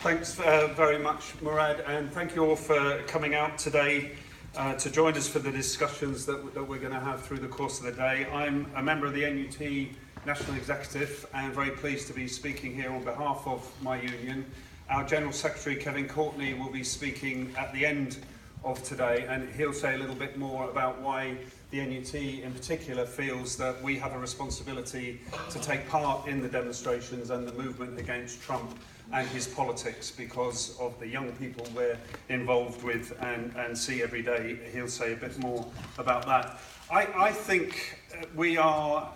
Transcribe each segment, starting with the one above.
Thanks very much, Murad, and thank you all for coming out today to join us for the discussions that we're going to have through the course of the day. I'm a member of the NUT National Executive and very pleased to be speaking here on behalf of my union. Our General Secretary, Kevin Courtney, will be speaking at the end of today, and he'll say a little bit more about why the NUT in particular feels that we have a responsibility to take part in the demonstrations and the movement against Trump and his politics because of the young people we're involved with and see every day. He'll say a bit more about that. I think we are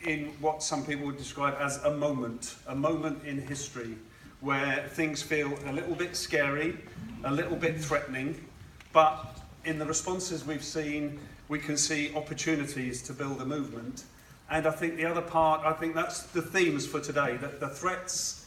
in what some people would describe as a moment in history where things feel a little bit scary, a little bit threatening, but in the responses we've seen, we can see opportunities to build a movement. And I think the other part, I think that's the themes for today, that the threats,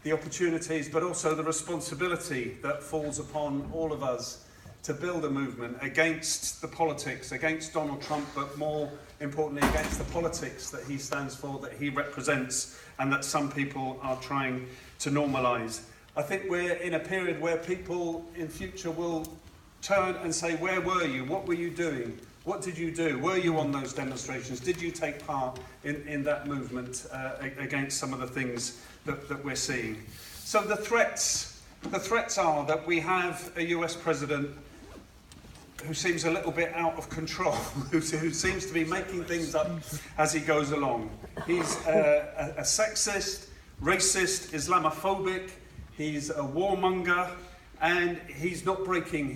the opportunities, but also the responsibility that falls upon all of us to build a movement against the politics, against Donald Trump, but more importantly against the politics that he stands for, that he represents, and that some people are trying to normalise. I think we're in a period where people in future will turn and say, where were you? What were you doing? What did you do? Were you on those demonstrations? Did you take part in that movement against some of the things that we're seeing? So the threats are that we have a US president who seems a little bit out of control, who seems to be making things up as he goes along. He's a sexist, racist, Islamophobic, he's a warmonger, and he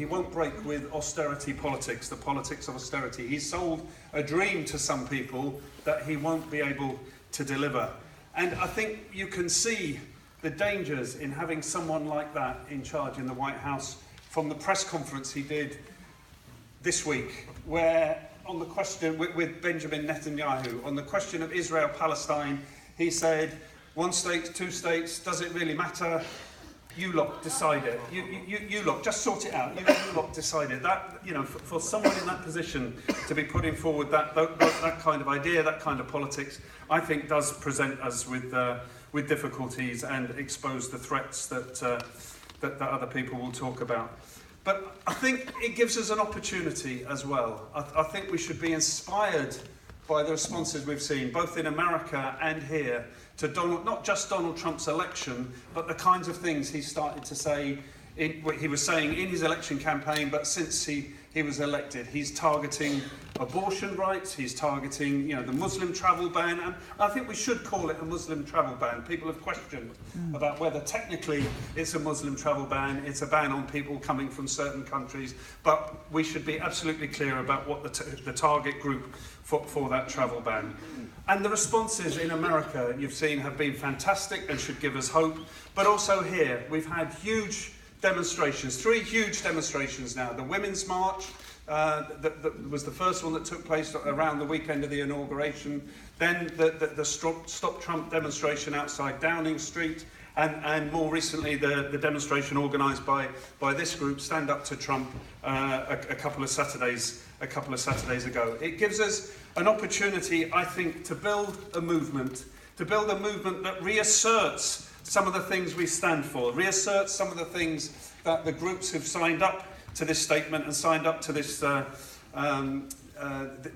won't break with austerity politics, the politics of austerity. He's sold a dream to some people that he won't be able to deliver. And I think you can see the dangers in having someone like that in charge in the White House from the press conference he did this week, where on the question with Benjamin Netanyahu, on the question of Israel-Palestine, he said, 1 state, 2 states, does it really matter? You lot decide it. You lot just sort it out. You lot decide it. That, you know, for someone in that position to be putting forward that kind of idea, that kind of politics, I think does present us with difficulties and expose the threats that other people will talk about. But I think it gives us an opportunity as well. I think we should be inspired by the responses we've seen, both in America and here, to not just Donald Trump's election, but the kinds of things he started to say, he was saying in his election campaign, but since he was elected. He's targeting abortion rights, he's targeting, the Muslim travel ban, and I think we should call it a Muslim travel ban. People have questioned about whether technically it's a Muslim travel ban, it's a ban on people coming from certain countries, but we should be absolutely clear about what the target group for that travel ban. And the responses in America, you've seen, have been fantastic and should give us hope, but also here, we've had huge demonstrations, 3 huge demonstrations now. The Women's March that was the first one that took place around the weekend of the inauguration. Then the Stop Trump demonstration outside Downing Street. And more recently, the demonstration organised by this group, Stand Up to Trump, a couple of Saturdays ago. It gives us an opportunity, I think, to build a movement that reasserts some of the things we stand for, reasserts some of the things that the groups who've signed up to this statement and signed up to this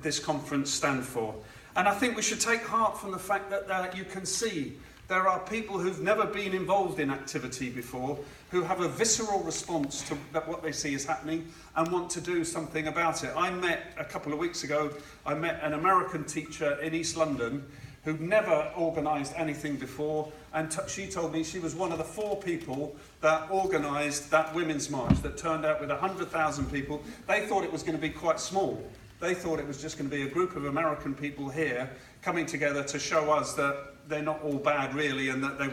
this conference stand for. And I think we should take heart from the fact that you can see there are people who've never been involved in activity before, who have a visceral response to what they see is happening and want to do something about it. A couple of weeks ago, I met an American teacher in East London who'd never organised anything before, and she told me she was one of the 4 people that organised that Women's March that turned out with 100,000 people. They thought it was going to be quite small. They thought it was just going to be a group of American people here coming together to show us that they're not all bad really, and that they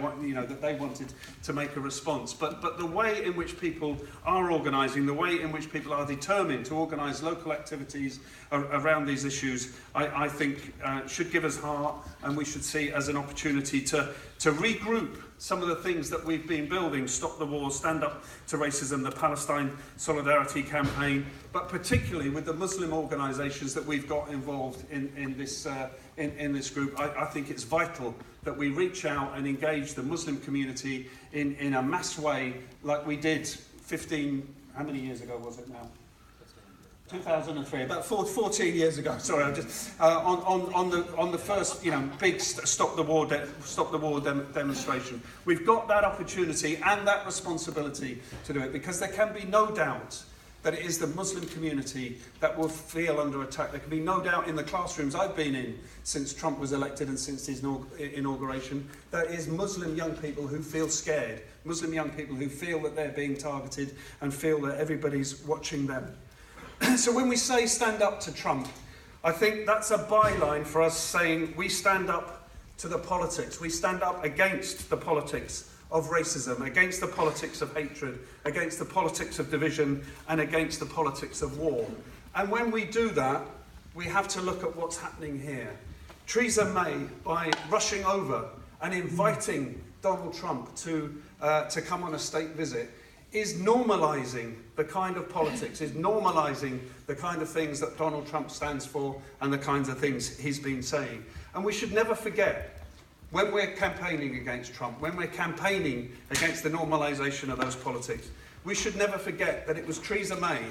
wanted to make a response. But the way in which people are organising, the way in which people are determined to organise local activities around these issues, I think should give us heart, and we should see as an opportunity to to regroup some of the things that we've been building: Stop the War, Stand Up to Racism, the Palestine Solidarity Campaign, but particularly with the Muslim organisations that we've got involved in this group. I think it's vital that we reach out and engage the Muslim community in a mass way, like we did 15, how many years ago was it now? 2003, about 14 years ago. Sorry, I'm just on the first, big stop the war demonstration. We've got that opportunity and that responsibility to do it, because there can be no doubt that it is the Muslim community that will feel under attack. There can be no doubt in the classrooms I've been in since Trump was elected and since his inauguration, that is Muslim young people who feel scared, Muslim young people who feel that they're being targeted and feel that everybody's watching them. So when we say stand up to Trump, I think that's a byline for us saying we stand up to the politics. We stand up against the politics of racism, against the politics of hatred, against the politics of division, and against the politics of war. And when we do that, we have to look at what's happening here. Theresa May, by rushing over and inviting Donald Trump to come on a state visit, is normalising the kind of politics, is normalising the kind of things that Donald Trump stands for and the kinds of things he's been saying. And we should never forget, when we're campaigning against Trump, when we're campaigning against the normalisation of those politics, we should never forget that it was Theresa May,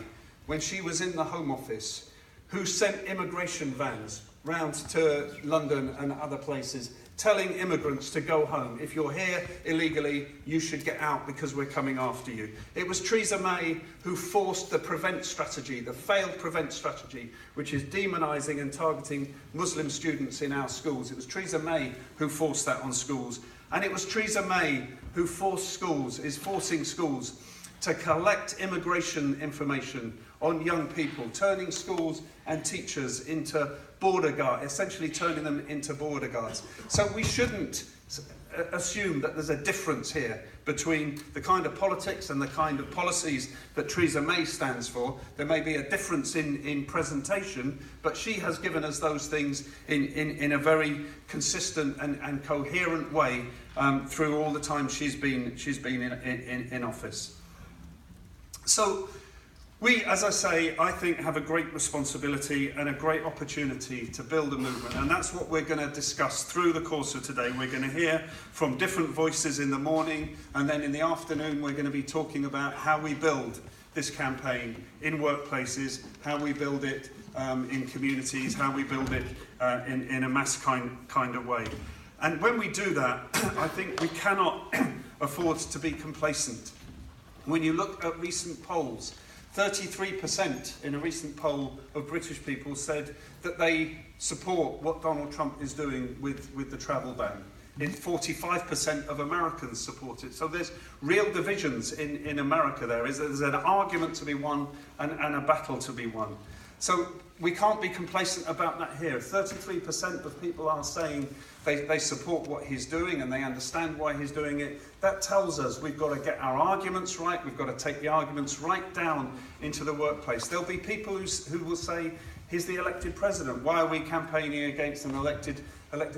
when she was in the Home Office, who sent immigration vans round to London and other places, telling immigrants to go home. If you're here illegally, you should get out because we're coming after you. It was Theresa May who forced the PREVENT strategy, the failed PREVENT strategy, which is demonising and targeting Muslim students in our schools. It was Theresa May who forced that on schools. And it was Theresa May who is forcing schools to collect immigration information on young people, turning schools and teachers into border guards, essentially turning them into border guards. So we shouldn't assume that there's a difference here between the kind of politics and the kind of policies that Theresa May stands for. There may be a difference in presentation, but she has given us those things in a very consistent and coherent way through all the time she's been in office. So we, as I say, I think have a great responsibility and a great opportunity to build a movement, and that's what we're going to discuss through the course of today. We're going to hear from different voices in the morning, and then in the afternoon we're going to be talking about how we build this campaign in workplaces, how we build it in communities, how we build it in a mass kind of way. And when we do that, I think we cannot afford to be complacent. When you look at recent polls, 33% in a recent poll of British people said that they support what Donald Trump is doing with the travel ban. 45% of Americans support it. So there's real divisions in America there. There's an argument to be won and a battle to be won. So we can't be complacent about that here. 33% of people are saying they support what he's doing and they understand why he's doing it. That tells us we've got to get our arguments right. We've got to take the arguments right down into the workplace. There'll be people who will say, he's the elected president. Why are we campaigning against an elected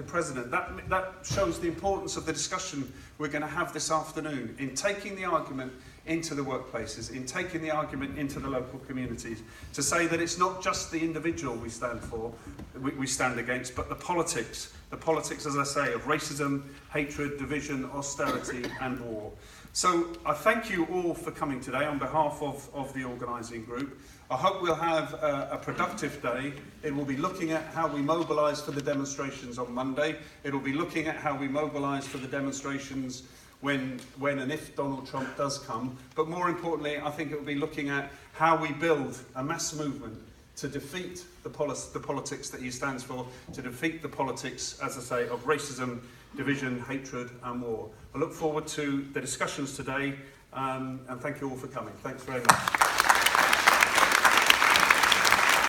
president? That shows the importance of the discussion we're going to have this afternoon in taking the argument into the workplaces, in taking the argument into the local communities, to say that it's not just the individual we stand against, but the politics, as I say, of racism, hatred, division, austerity and war. So I thank you all for coming today on behalf of the organising group. I hope we'll have a productive day. It will be looking at how we mobilise for the demonstrations on Monday. It will be looking at how we mobilise for the demonstrations when and if Donald Trump does come. But more importantly, I think it will be looking at how we build a mass movement to defeat the politics that he stands for, to defeat the politics, as I say, of racism, division, hatred and war. I look forward to the discussions today and thank you all for coming. Thanks very much.